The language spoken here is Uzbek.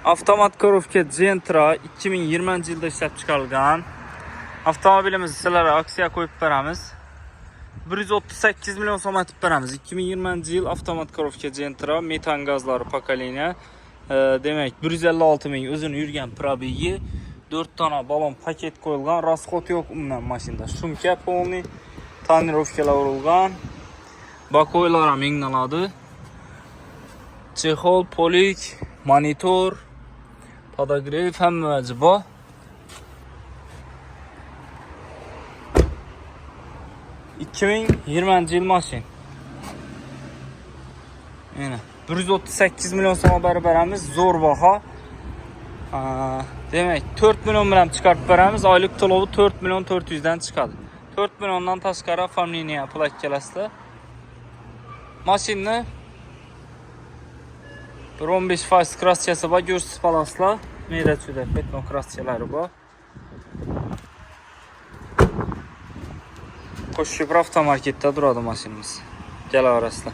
Avtomat korovka Gentra 2020-yilda ishlab chiqarilgan. Avtomobilimizni sizlarga aksiya qo'yib beramiz. 138 million so'm aytib beramiz. 2020-yil avtomat korovka Gentra, metan gazlari pokoleniya. Demak, 156 ming o'zini yurgan probegi, 4 tona balon paket qo'yilgan, rasxod yo'q umuman mashinada. Shumka polniy, tonirovkalar urilgan. Bakoylar ham yangilanadi. Chexol, polik, monitor, podogrev hamma bor. ...2020-yil mashin. Mana 138 million so'm beramiz, zo'r baho. Demak, 4 million bilan chiqarib beramiz. Oylik to'lovi 4 million 400 dan chiqadi. 4 milliondan tashqari оформление plakkalasizlar. Mashinni 15% kraskasi bor, go'shtsiz palaslar, meda-chuda beton kraskalari bor. Qo'shib avtomarketda turadi mashinamiz. Kelaverasizlar.